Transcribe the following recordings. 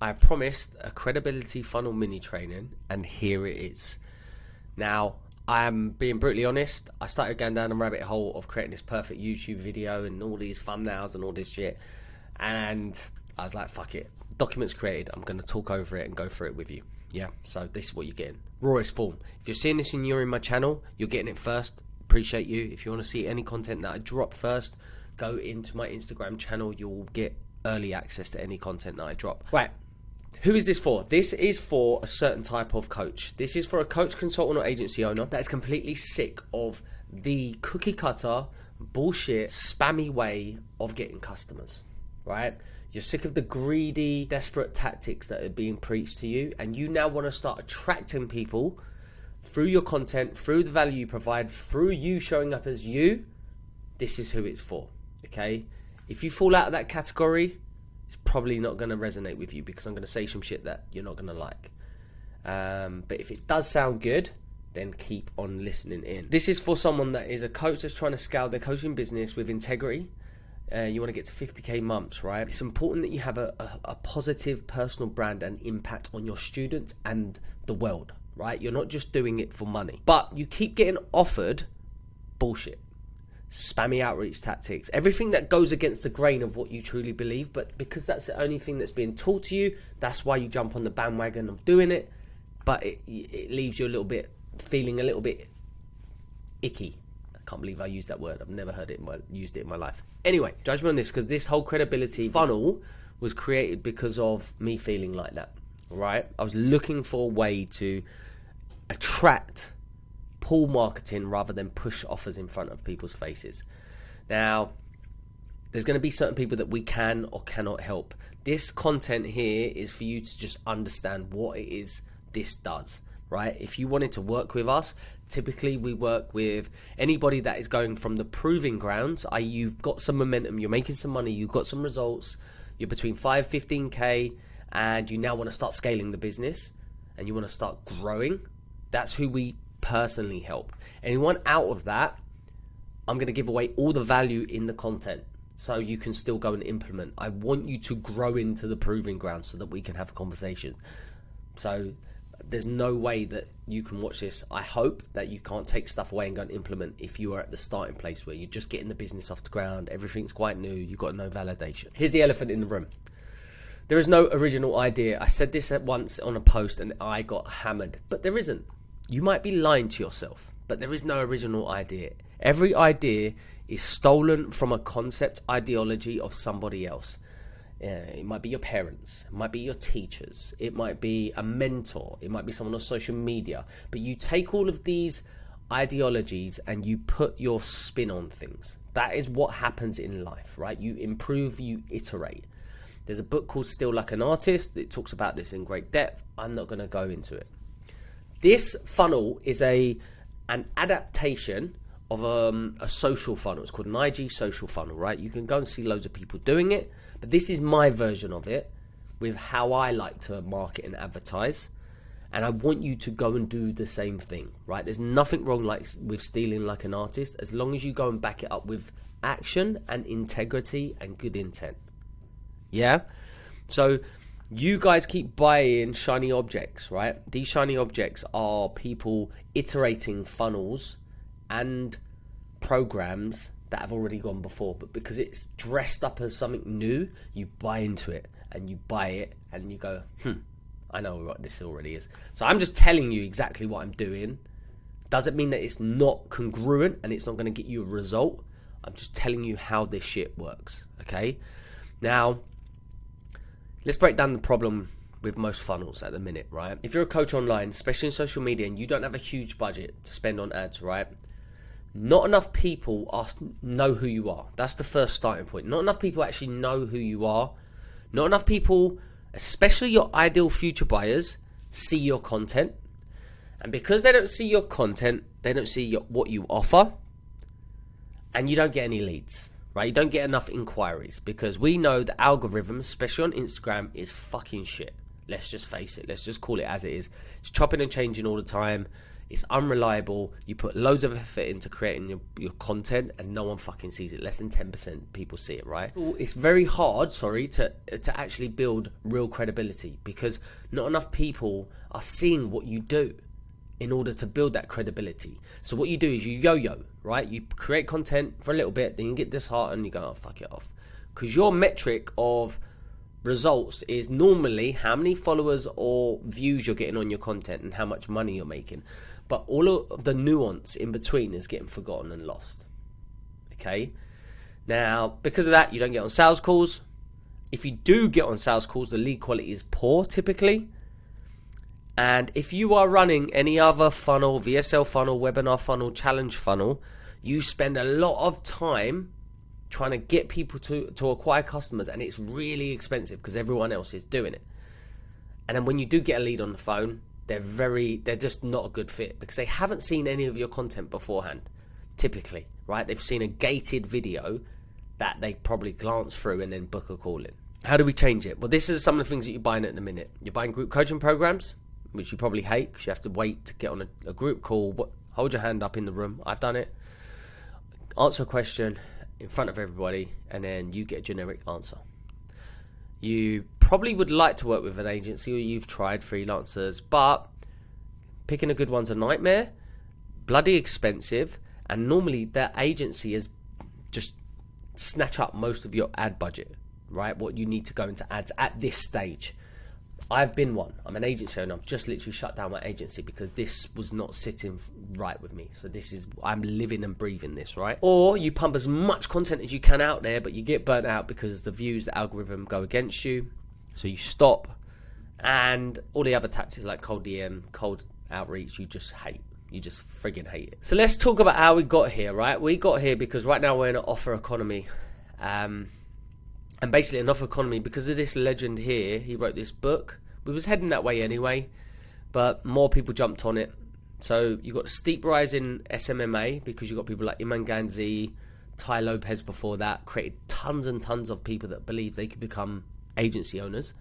I promised a credibility funnel mini training, and here it is. Now, I'm being brutally honest. I started going down a rabbit hole of creating this perfect YouTube video and all these thumbnails and all this shit. And I was like, fuck it. Documents created. I'm going to talk over it and go through it with you. Yeah, so this is what you're getting. Rawest form. If you're seeing this and you're in my channel, you're getting it first. Appreciate you. If you want to see any content that I drop first, go into my Instagram channel. You'll get early access to any content that I drop. Right. Who is this for? This is for a certain type of coach. This is for a coach, consultant, or agency owner that is completely sick of the cookie cutter, bullshit, spammy way of getting customers, right? You're sick of the greedy, desperate tactics that are being preached to you, and you now want to start attracting people through your content, through the value you provide, through you showing up as you. This is who it's for, okay? If you fall out of that category, it's probably not going to resonate with you because I'm going to say some shit that you're not going to like. But if it does sound good, then keep on listening in. This is for someone that is a coach that's trying to scale their coaching business with integrity. You want to get to 50k months, right? It's important that you have a positive personal brand and impact on your students and the world, right? You're not just doing it for money. But you keep getting offered bullshit. Spammy outreach tactics, everything that goes against the grain of what you truly believe, but because that's the only thing that's being taught to you, that's why you jump on the bandwagon of doing it. But it leaves you a little bit feeling a little bit icky. I can't believe I used that word. I've never heard it used it in my life. Anyway, judge me on this, because this whole credibility funnel was created because of me feeling like that, right? I was looking for a way to attract pull marketing rather than push offers in front of people's faces. Now, there's going to be certain people that we can or cannot help. This content here is for you to just understand what it is this does, right? If you wanted to work with us, typically we work with anybody that is going from the proving grounds, i.e. you've got some momentum, you're making some money, you've got some results, you're between 5-15k, and you now want to start scaling the business and you want to start growing. That's who we personally help. Anyone out of that, I'm going to give away all the value in the content so you can still go and implement. I want you to grow into the proving ground so that we can have a conversation. So there's no way that you can watch this. I hope that you can't take stuff away and go and implement if you are at the starting place where you're just getting the business off the ground, everything's quite new, you've got no validation. Here's the elephant in the room. There is no original idea. I said this at once on a post and I got hammered, but there isn't. You might be lying to yourself, but there is no original idea. Every idea is stolen from a concept ideology of somebody else. It might be your parents, it might be your teachers, it might be a mentor, it might be someone on social media. But you take all of these ideologies and you put your spin on things. That is what happens in life, right? You improve, you iterate. There's a book called Still Like an Artist. It talks about this in great depth. I'm not going to go into it. This funnel is an adaptation of a social funnel. It's called an IG social funnel, right? You can go and see loads of people doing it, but this is my version of it with how I like to market and advertise. And I want you to go and do the same thing, right? There's nothing wrong with stealing like an artist, as long as you go and back it up with action and integrity and good intent. Yeah? So you guys keep buying shiny objects, right? These shiny objects are people iterating funnels and programs that have already gone before, but because it's dressed up as something new, you buy into it and you buy it and you go, I know what this already is. So I'm just telling you exactly what I'm doing. Doesn't mean that it's not congruent and it's not going to get you a result. I'm just telling you how this shit works, okay? Now, let's break down the problem with most funnels at the minute, right? If you're a coach online, especially in social media, and you don't have a huge budget to spend on ads, right? Not enough people know who you are. That's the first starting point. Not enough people actually know who you are. Not enough people, especially your ideal future buyers, see your content. And because they don't see your content, they don't see what you offer, and you don't get any leads. Right, you don't get enough inquiries because we know the algorithm, especially on Instagram, is fucking shit. Let's just face it. Let's just call it as it is. It's chopping and changing all the time. it's unreliable. You put loads of effort into creating your content and no one fucking sees it. Less than 10% people see it, right? It's very hard, to actually build real credibility because not enough people are seeing what you do in order to build that credibility. So what you do is you yo-yo, right? You create content for a little bit, then you get disheartened and you go, oh, fuck it off. Because your metric of results is normally how many followers or views you're getting on your content and how much money you're making. But all of the nuance in between is getting forgotten and lost. Okay? Now, because of that, you don't get on sales calls. If you do get on sales calls, the lead quality is poor typically. And if you are running any other funnel, VSL funnel, webinar funnel, challenge funnel, you spend a lot of time trying to get people to acquire customers, and it's really expensive because everyone else is doing it. And then when you do get a lead on the phone, they're just not a good fit because they haven't seen any of your content beforehand, typically, right? They've seen a gated video that they probably glance through and then book a call in. How do we change it? Well, this is some of the things that you're buying at the minute. You're buying group coaching programs, which you probably hate because you have to wait to get on a group call. Hold your hand up in the room. I've done it. Answer a question in front of everybody, and then you get a generic answer. You probably would like to work with an agency, or you've tried freelancers, but picking a good one's a nightmare, bloody expensive, and normally that agency is just snatch up most of your ad budget, right? What you need to go into ads at this stage. I've been one. I'm an agency owner. I've just literally shut down my agency because this was not sitting right with me. So I'm living and breathing this, right? Or you pump as much content as you can out there, but you get burnt out because the views, the algorithm go against you. So you stop. And all the other tactics like cold DM, cold outreach, you just hate. You just friggin' hate it. So let's talk about how we got here, right? We got here because right now we're in an offer economy. And basically an offer economy, because of this legend here, he wrote this book. We was heading that way anyway, but more people jumped on it. So you got a steep rise in SMMA because you got people like Iman Ganzi, Ty Lopez before that, created tons and tons of people that believed they could become agency owners.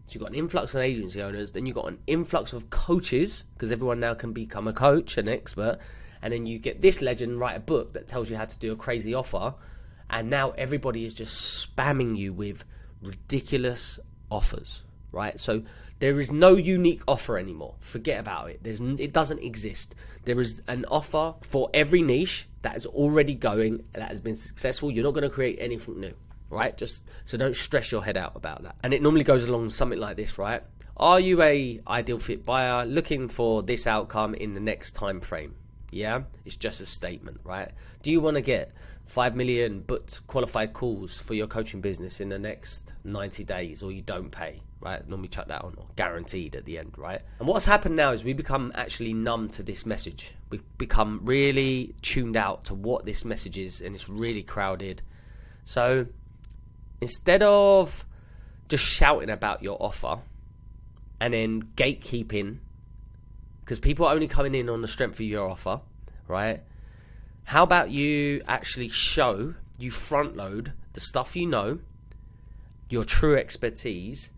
So you got an influx of agency owners, then you got an influx of coaches because everyone now can become a coach, an expert, and then you get this legend write a book that tells you how to do a crazy offer. And now everybody is just spamming you with ridiculous offers, right? So there is no unique offer anymore. Forget about it. It doesn't exist. There is an offer for every niche that is already going, that has been successful. You're not going to create anything new, right? So don't stress your head out about that. And it normally goes along something like this, right? Are you a ideal fit buyer looking for this outcome in the next time frame? Yeah, it's just a statement, right? Do you want to get 5 million booked qualified calls for your coaching business in the next 90 days, or you don't pay, right? Normally chuck that on, or guaranteed at the end, right? And what's happened now is we become actually numb to this message. We've become really tuned out to what this message is, and it's really crowded. So instead of just shouting about your offer and then gatekeeping, because people are only coming in on the strength of your offer, right? How about you actually you front load the stuff you know, your true expertise,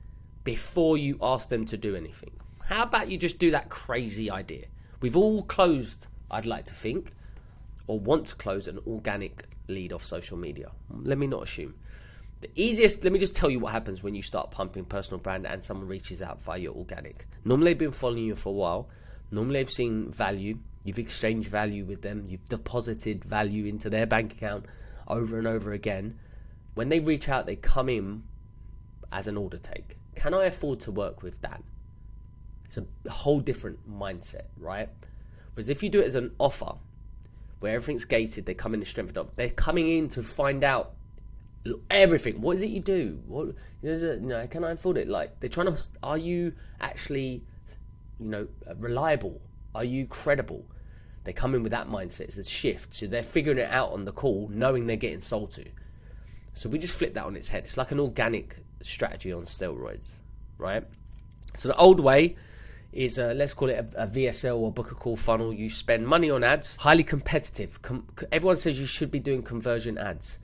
before you ask them to do anything? How about you just do that crazy idea? We've all closed, I'd like to think, or want to close an organic lead off social media. Let me not assume. The easiest, let me just tell you what happens when you start pumping personal brand and someone reaches out via your organic. Normally they've been following you for a while. Normally they've seen value. You've exchanged value with them. You've deposited value into their bank account over and over again. When they reach out, they come in as an order take. Can I afford to work with Dan? It's a whole different mindset, right? Whereas if you do it as an offer, where everything's gated, they come in and strengthened up. They're coming in to find out everything. What is it you do? What, can I afford it? Like, they're trying to, are you actually, reliable? Are you credible? They come in with that mindset. It's a shift. So they're figuring it out on the call, knowing they're getting sold to. So we just flip that on its head. It's like an organic strategy on steroids, right? So the old way is, let's call it a VSL or book a call funnel. You spend money on ads, highly competitive. Everyone says you should be doing conversion ads.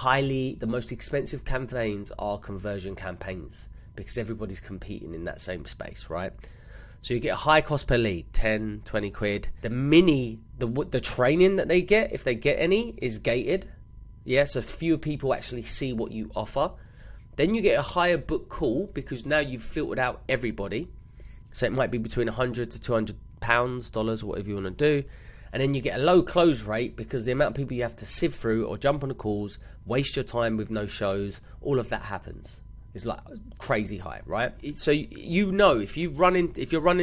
The most expensive campaigns are conversion campaigns because everybody's competing in that same space, right? So you get a high cost per lead, 10, 20 quid. The training that they get, if they get any, is gated. Yeah, so fewer people actually see what you offer. Then you get a higher book call because now you've filtered out everybody. So it might be between £100 to £200, dollars, whatever you want to do. And then you get a low close rate because the amount of people you have to sift through or jump on the calls, waste your time with no shows, all of that happens. It's like crazy high, right? So you know, if you're running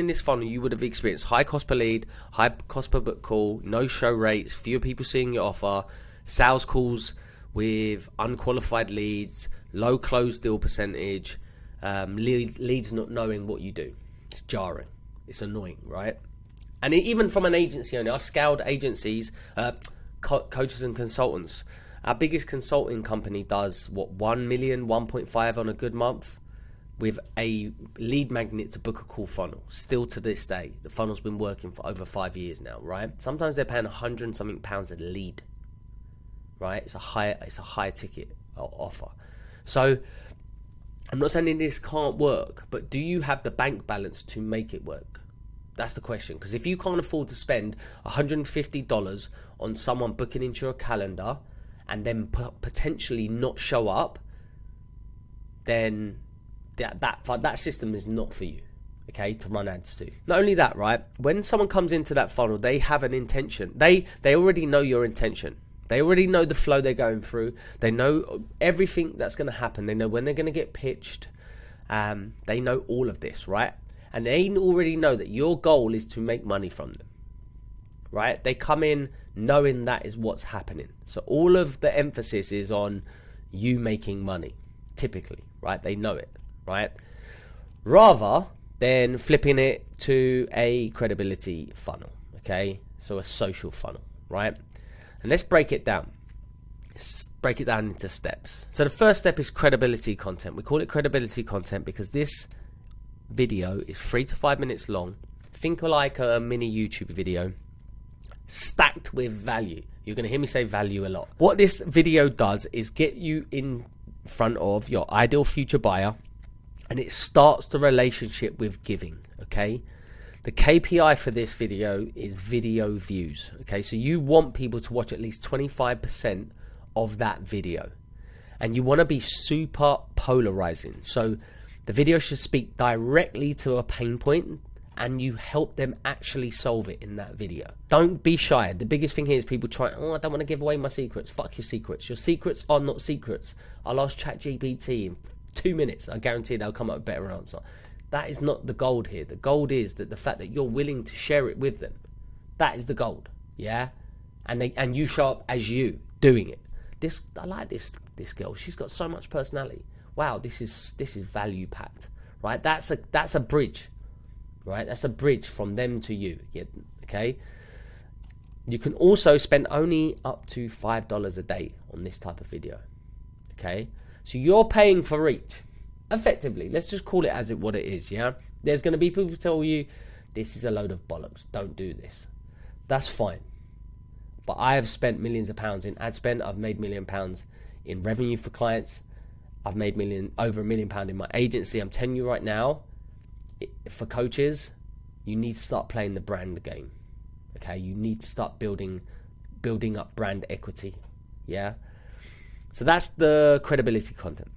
this funnel, you would have experienced high cost per lead, high cost per book call, no show rates, fewer people seeing your offer, sales calls with unqualified leads, low close deal percentage, leads not knowing what you do. It's jarring. It's annoying, right? And even from an agency owner, I've scaled agencies, coaches and consultants. Our biggest consulting company does, 1 million, 1.5 on a good month with a lead magnet to book a call funnel. Still to this day, the funnel's been working for over 5 years now, right? Sometimes they're paying £100 and something a lead, right? It's a high ticket offer. So I'm not saying this can't work, but do you have the bank balance to make it work? That's the question. Because if you can't afford to spend $150 on someone booking into your calendar and then potentially not show up, then that system is not for you, okay, to run ads to. Not only that, right, when someone comes into that funnel, they have an intention. They already know your intention. They already know the flow they're going through. They know everything that's going to happen. They know when they're going to get pitched. They know all of this, right? And they already know that your goal is to make money from them, right? They come in knowing that is what's happening. So all of the emphasis is on you making money, typically, right? They know it, right? Rather than flipping it to a credibility funnel, okay? So a social funnel, right? And let's break it down. Let's break it down into steps. So the first step is credibility content. We call it credibility content because this video is 3 to 5 minutes long. Think of like a mini YouTube video stacked with value. You're going to hear me say value a lot. What this video does is get you in front of your ideal future buyer, and it starts the relationship with giving, okay? The KPI for this video is video views, okay? So you want people to watch at least 25% of that video, and you want to be super polarizing. So the video should speak directly to a pain point, and you help them actually solve it in that video. Don't be shy. The biggest thing here is people try, I don't want to give away my secrets. Fuck your secrets. Your secrets are not secrets. I'll ask ChatGPT in 2 minutes. I guarantee they'll come up with a better answer. That is not the gold here. The gold is that the fact that you're willing to share it with them. That is the gold, yeah? And you show up as you doing it. I like this girl. She's got so much personality. Wow, this is value packed, right? That's a bridge, right? That's a bridge from them to you, okay? You can also spend only up to $5 a day on this type of video, okay? So you're paying for reach, effectively. Let's just call it as what it is, yeah? There's going to be people who tell you, this is a load of bollocks, don't do this. That's fine. But I have spent millions of pounds in ad spend. I've made £1 million in revenue for clients. I've made over £1 million in my agency. I'm telling you right now, for coaches, you need to start playing the brand game. Okay, you need to start building up brand equity. Yeah. So that's the credibility content.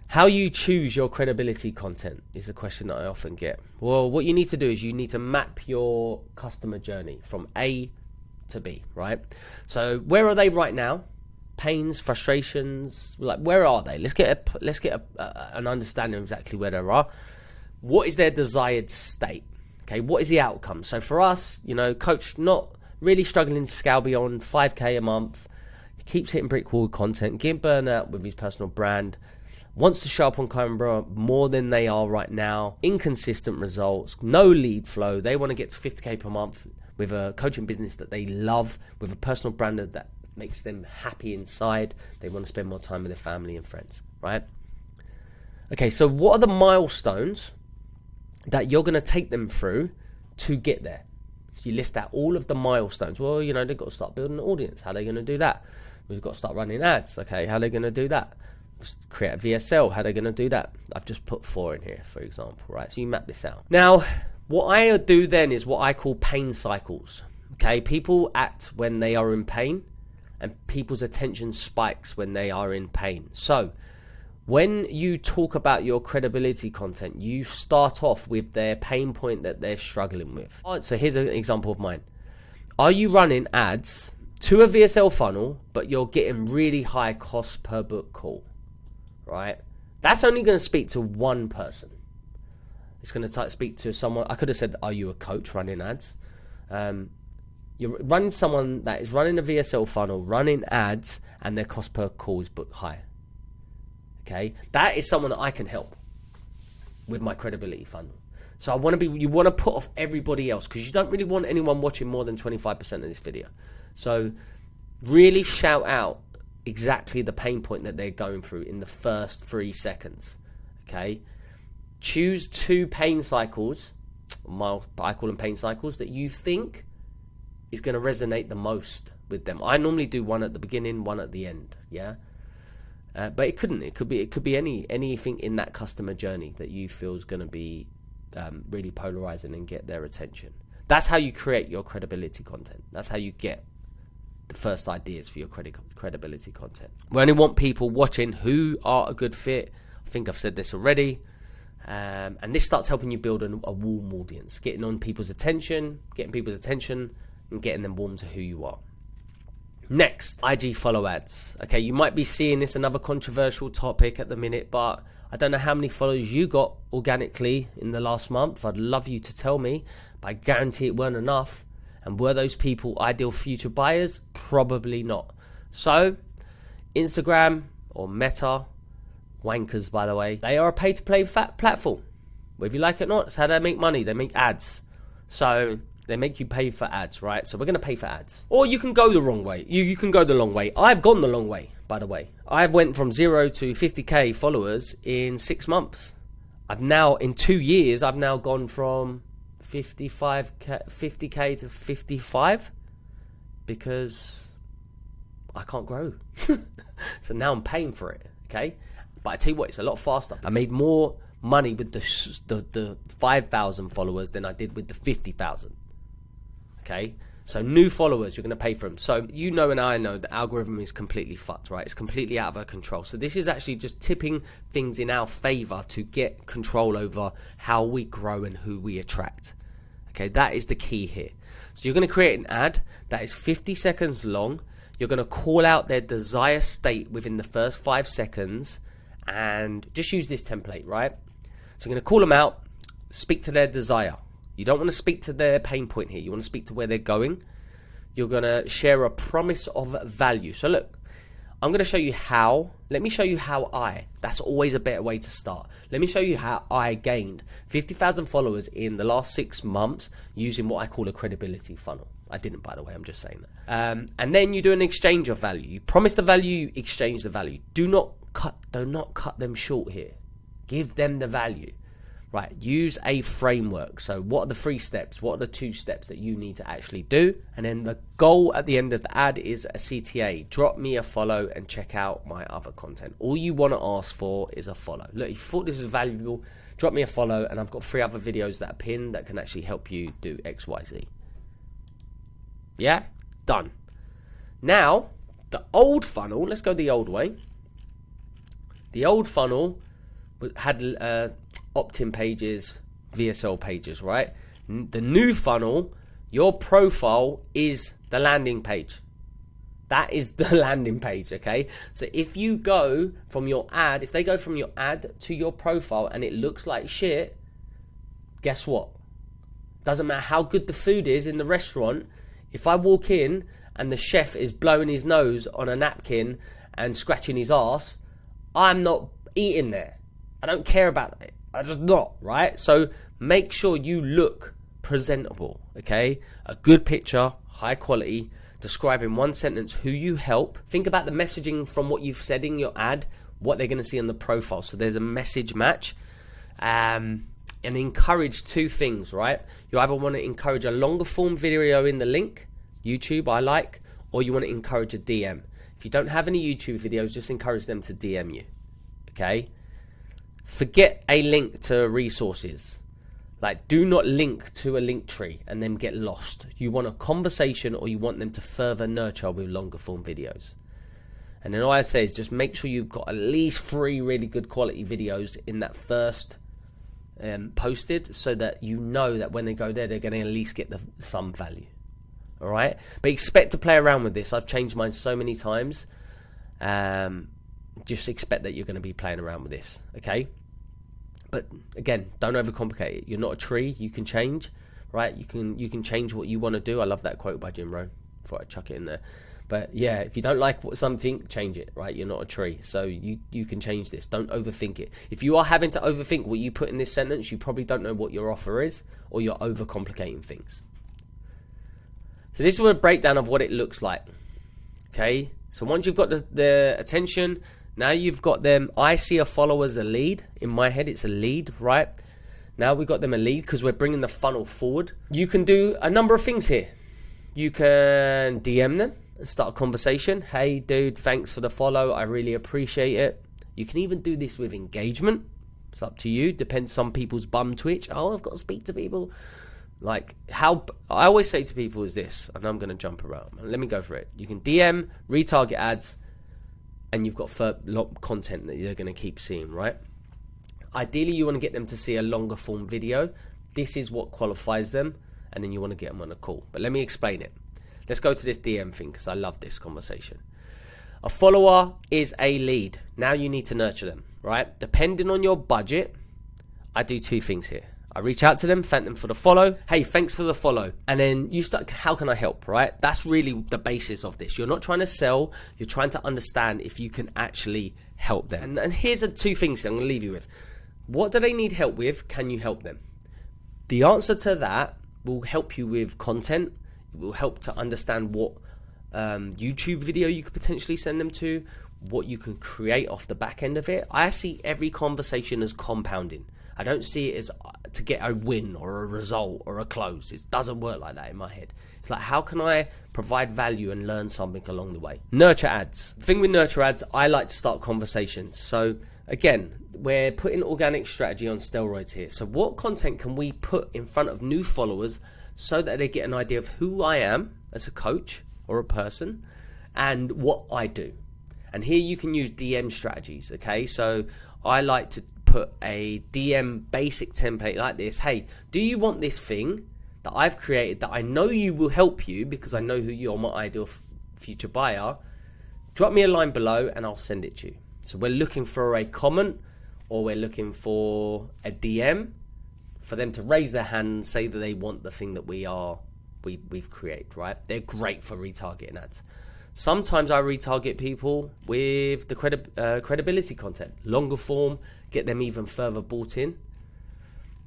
How you choose your credibility content is a question that I often get. Well, what you need to do is you need to map your customer journey from A to B, right? So where are they right now? Pains, frustrations, like where are they? Let's get an understanding of exactly where they are. What is their desired state? Okay, what is the outcome? So for us, coach not really struggling to scale beyond 5k a month, keeps hitting brick wall content, getting burned out with his personal brand, wants to show up on camera more than they are right now, inconsistent results, no lead flow. They want to get to 50k per month with a coaching business that they love, with a personal brand that makes them happy inside. They want to spend more time with their family and friends, right? Okay, so what are the milestones that you're going to take them through to get there? So you list out all of the milestones. Well, they've got to start building an audience. How are they going to do that? We've got to start running ads. Okay, how are they going to do that? Just create a VSL. How are they going to do that? I've just put 4 in here, for example, right? So you map this out. Now, what I do then is what I call pain cycles. Okay, people act when they are in pain, and people's attention spikes when they are in pain. So when you talk about your credibility content, you start off with their pain point that they're struggling with. So here's an example of mine. Are you running ads to a VSL funnel, but you're getting really high cost per book call, right? That's only going to speak to one person. It's going to speak to someone. I could have said, are you a coach running ads? You're running someone that is running a VSL funnel, running ads, and their cost per call is book high. Okay, that is someone that I can help with my credibility funnel. So you want to put off everybody else, because you don't really want anyone watching more than 25% of this video. So really shout out exactly the pain point that they're going through in the first 3 seconds. Okay, choose 2 pain cycles, I call them pain cycles, that you think is going to resonate the most with them. I normally do one at the beginning, one at the end. Yeah. But it could be anything in that customer journey that you feel is going to be really polarizing and get their attention. That's how you create your credibility content. That's how you get the first ideas for your credibility content. We only want people watching who are a good fit. I think I've said this already. And this starts helping you build a warm audience, getting people's attention, and getting them warm to who you are. Next, IG follow ads. Okay, you might be seeing this, another controversial topic at the minute, but I don't know how many followers you got organically in the last month. I'd love you to tell me, but I guarantee it weren't enough. And were those people ideal future buyers? Probably not. So, Instagram or Meta, wankers by the way, they are a pay-to-play platform. Whether you like it or not, it's how they make money. They make ads. So they make you pay for ads, right? So we're going to pay for ads. Or you can go the wrong way. You can go the long way. I've gone the long way, by the way. I went from 0 to 50k followers in 6 months. In 2 years, I've now gone from 50k to 55 because I can't grow. So now I'm paying for it, okay? But I tell you what, it's a lot faster. I made more money with the 5,000 followers than I did with the 50,000. Okay, so new followers, you're going to pay for them. So you know and I know the algorithm is completely fucked, right? It's completely out of our control. So this is actually just tipping things in our favor to get control over how we grow and who we attract. Okay, that is the key here. So you're going to create an ad that is 50 seconds long. You're going to call out their desire state within the first 5 seconds and just use this template, right? So you're going to call them out, speak to their desire. You don't want to speak to their pain point here. You want to speak to where they're going. You're going to share a promise of value. So look, I'm going to show you how. Let me show you how that's always a better way to start. Let me show you how I gained 50,000 followers in the last 6 months using what I call a credibility funnel. I didn't, by the way, I'm just saying that. And then you do an exchange of value. You promise the value, you exchange the value. Do not cut them short here. Give them the value. Right, use a framework. So what are the 3 steps? What are the 2 steps that you need to actually do? And then the goal at the end of the ad is a CTA. Drop me a follow and check out my other content. All you want to ask for is a follow. Look, if you thought this was valuable, drop me a follow, and I've got 3 other videos that are pinned that can actually help you do XYZ. Yeah? Done. Now, the old funnel, let's go the old way. The old funnel had opt-in pages, VSL pages, right? The new funnel, your profile is the landing page. That is the landing page, okay? So if you go from your ad, if they go from your ad to your profile and it looks like shit, guess what? Doesn't matter how good the food is in the restaurant. If I walk in and the chef is blowing his nose on a napkin and scratching his ass, I'm not eating there. I don't care about it. I just not, right? So make sure you look presentable, okay? A good picture, high quality, describe in 1 sentence who you help. Think about the messaging from what you've said in your ad, what they're going to see on the profile. So there's a message match. And encourage 2 things, right? You either want to encourage a longer form video in the link, YouTube I like, or you want to encourage a DM. If you don't have any YouTube videos, just encourage them to DM you. okay? Forget a link to resources. Like, do not link to a link tree and then get lost. You want a conversation, or you want them to further nurture with longer form videos. And then all I say is just make sure you've got at least 3 really good quality videos in that first posted, so that you know that when they go there, they're going to at least get some value. All right? But expect to play around with this. I've changed mine so many times. Just expect that you're going to be playing around with this, okay? But again, don't overcomplicate it. You're not a tree. You can change, right? You can change what you want to do. I love that quote by Jim Rohn. Thought I'd chuck it in there. But yeah, if you don't like something, change it, right? You're not a tree, so you can change this. Don't overthink it. If you are having to overthink what you put in this sentence, you probably don't know what your offer is, or you're overcomplicating things. So this is a breakdown of what it looks like, okay? So once you've got the attention, now you've got them. I see a follower as a lead. In my head, it's a lead, right? Now we've got them a lead because we're bringing the funnel forward. You can do a number of things here. You can DM them and start a conversation. Hey, dude, thanks for the follow. I really appreciate it. You can even do this with engagement. It's up to you. Depends on people's bum twitch. Oh, I've got to speak to people. Like, how I always say to people is this, and I'm going to jump around. Let me go for it. You can DM, retarget ads, and you've got content that you're going to keep seeing, right? Ideally, you want to get them to see a longer form video. This is what qualifies them, and then you want to get them on a call. But let me explain it. Let's go to this DM thing, because I love this conversation. A follower is a lead. Now you need to nurture them, right? Depending on your budget, I do 2 things here. I reach out to them, thank them for the follow. Hey, thanks for the follow. And then you start, how can I help, right? That's really the basis of this. You're not trying to sell. You're trying to understand if you can actually help them. And here's the 2 things I'm going to leave you with. What do they need help with? Can you help them? The answer to that will help you with content. It will help to understand what YouTube video you could potentially send them to, what you can create off the back end of it. I see every conversation as compounding. I don't see it as to get a win or a result or a close. It doesn't work like that in my head. It's like, how can I provide value and learn something along the way? Nurture ads. The thing with nurture ads, I like to start conversations. So again, we're putting organic strategy on steroids here. So what content can we put in front of new followers so that they get an idea of who I am as a coach or a person and what I do? And here you can use DM strategies, okay? So I like to put a DM basic template like this. Hey, do you want this thing that I've created that I know you will help you because I know who you're, my ideal future buyer? Drop me a line below and I'll send it to you. So we're looking for a comment, or we're looking for a DM for them to raise their hand and say that they want the thing that we've created, right? They're great for retargeting ads. Sometimes I retarget people with the credibility content, longer form, get them even further bought in.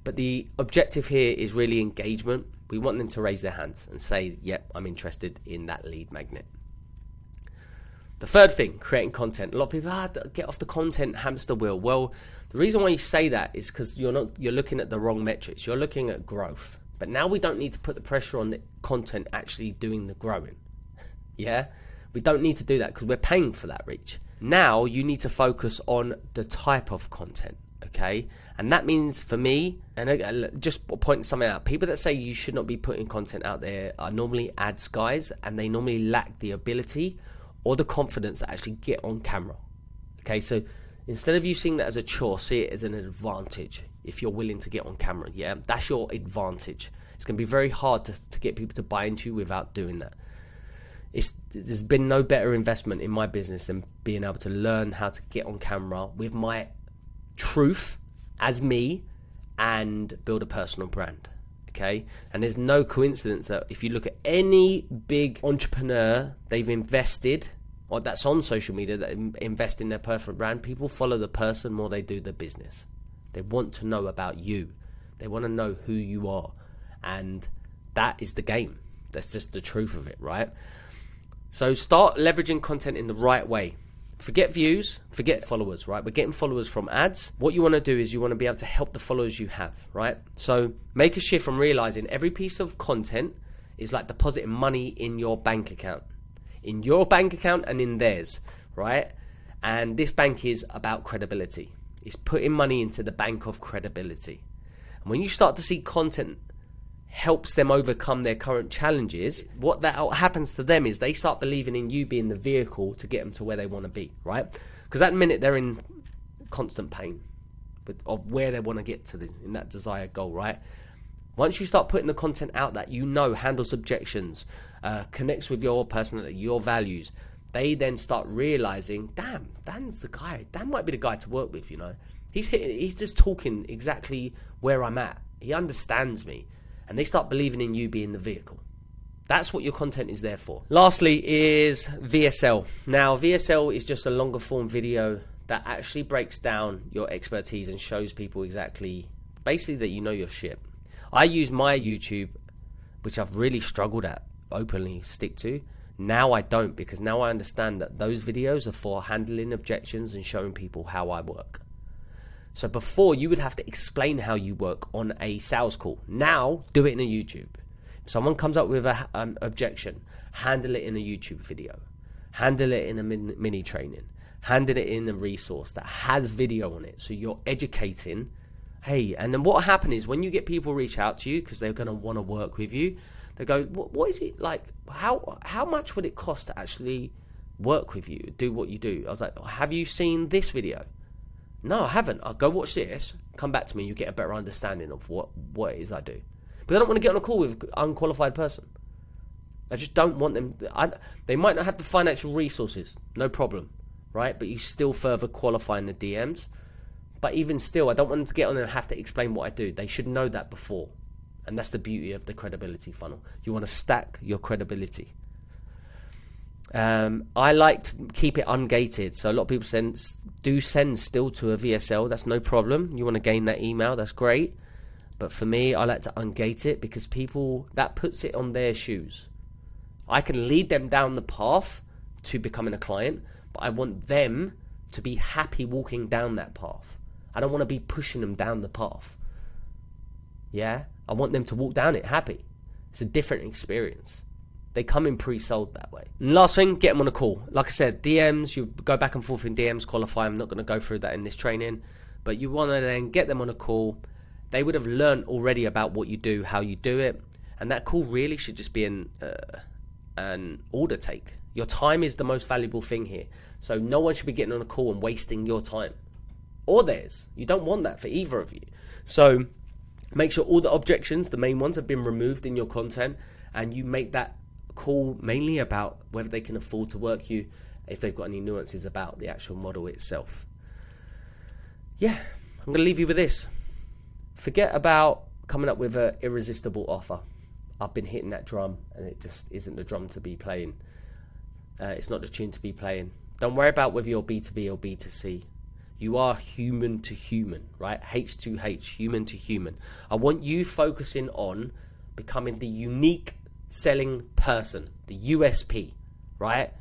But the objective here is really engagement. We want them to raise their hands and say, yep, I'm interested in that lead magnet. The third thing, creating content. A lot of people, get off the content hamster wheel. Well, the reason why you say that is because you're looking at the wrong metrics. You're looking at growth. But now we don't need to put the pressure on the content actually doing the growing. Yeah? We don't need to do that because we're paying for that reach. Now you need to focus on the type of content, okay? And that means for me, and just pointing something out, people that say you should not be putting content out there are normally ads guys, and they normally lack the ability or the confidence to actually get on camera. Okay, so instead of you seeing that as a chore, see it as an advantage. If you're willing to get on camera, yeah, that's your advantage. It's going to be very hard to get people to buy into you without doing that. There's been no better investment in my business than being able to learn how to get on camera with my truth as me and build a personal brand. Okay, and there's no coincidence that if you look at any big entrepreneur, they've invested, or that's on social media, that invest in their personal brand. People follow the person more than they do the business. They want to know about you. They want to know who you are, and that is the game. That's just the truth of it, right? So start leveraging content in the right way. Forget views, forget followers, right? We're getting followers from ads. What you want to do is you want to be able to help the followers you have, right? So make a shift from realizing every piece of content is like depositing money in your bank account and in theirs, right? And this bank is about credibility. It's putting money into the bank of credibility. And when you start to see content helps them overcome their current challenges, what that happens to them is they start believing in you being the vehicle to get them to where they want to be, right? Because at the minute they're in constant pain of where they want to get to in that desired goal, right? Once you start putting the content out that you know handles objections, connects with your personality, your values, they then start realizing, damn, Dan's the guy. Dan might be the guy to work with, you know. He's just talking exactly where I'm at. He understands me. And they start believing in you being the vehicle. That's what your content is there for. Lastly is VSL. Now, VSL is just a longer form video that actually breaks down your expertise and shows people exactly, basically, that you know your shit. I use my YouTube, which I've really struggled at openly stick to. Now I don't, because now I understand that those videos are for handling objections and showing people how I work. So before, you would have to explain how you work on a sales call. Now, do it in a YouTube. If someone comes up with an objection, handle it in a YouTube video. Handle it in a mini training. Handle it in a resource that has video on it. So you're educating. Hey, and then what happens is when you get people reach out to you because they're going to want to work with you, they go, what is it like? How much would it cost to actually work with you, do what you do? I was like, have you seen this video? No, I haven't. I'll go watch this, come back to me, you get a better understanding of what it is I do. But I don't want to get on a call with an unqualified person. I just don't want them. They might not have the financial resources, no problem, right? But you still further qualify in the DMs. But even still, I don't want them to get on and have to explain what I do. They should know that before. And that's the beauty of the credibility funnel. You want to stack your credibility. I like to keep it ungated. So a lot of people send still to a VSL. That's no problem. You want to gain that email. That's great. But for me, I like to ungate it because people, that puts it on their shoes. I can lead them down the path to becoming a client, but I want them to be happy walking down that path. I don't want to be pushing them down the path. Yeah? I want them to walk down it happy. It's a different experience. They come in pre-sold that way. And last thing, get them on a call. Like I said, DMs, you go back and forth in DMs, qualify. I'm not going to go through that in this training. But you want to then get them on a call. They would have learned already about what you do, how you do it. And that call really should just be an order take. Your time is the most valuable thing here. So no one should be getting on a call and wasting your time. Or theirs. You don't want that for either of you. So make sure all the objections, the main ones, have been removed in your content, and you make that call mainly about whether they can afford to work you, if they've got any nuances about the actual model itself. Yeah, I'm going to leave you with this. Forget about coming up with an irresistible offer. I've been hitting that drum, and it just isn't the drum to be playing. It's not the tune to be playing. Don't worry about whether you're B2B or B2C. You are human to human, right? H2H, human to human. I want you focusing on becoming the unique selling person, the USP, right?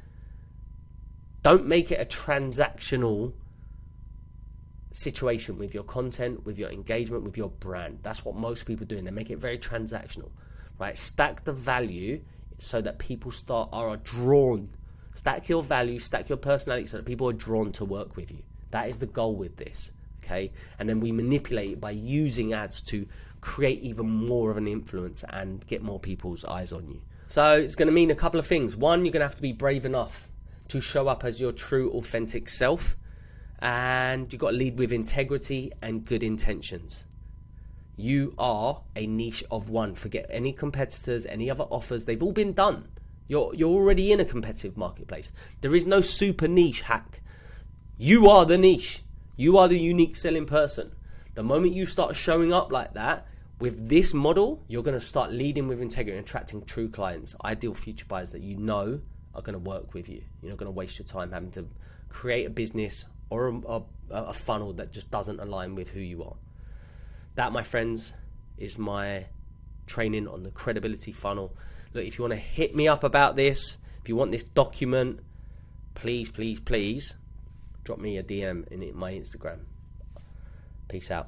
Don't make it a transactional situation with your content, with your engagement, with your brand. That's what most people do, and they make it very transactional, right? Stack the value so that people are drawn. Stack your value, stack your personality so that people are drawn to work with you. That is the goal with this, okay? And then we manipulate it by using ads to create even more of an influence and get more people's eyes on you. So it's going to mean a couple of things. One, you're going to have to be brave enough to show up as your true, authentic self. And you've got to lead with integrity and good intentions. You are a niche of one. Forget any competitors, any other offers. They've all been done. You're already in a competitive marketplace. There is no super niche hack. You are the niche. You are the unique selling person. The moment you start showing up like that, with this model, you're going to start leading with integrity and attracting true clients, ideal future buyers that you know are going to work with you. You're not going to waste your time having to create a business or a funnel that just doesn't align with who you are. That, my friends, is my training on the credibility funnel. Look, if you want to hit me up about this, if you want this document, please, please, please, drop me a DM in my Instagram. Peace out.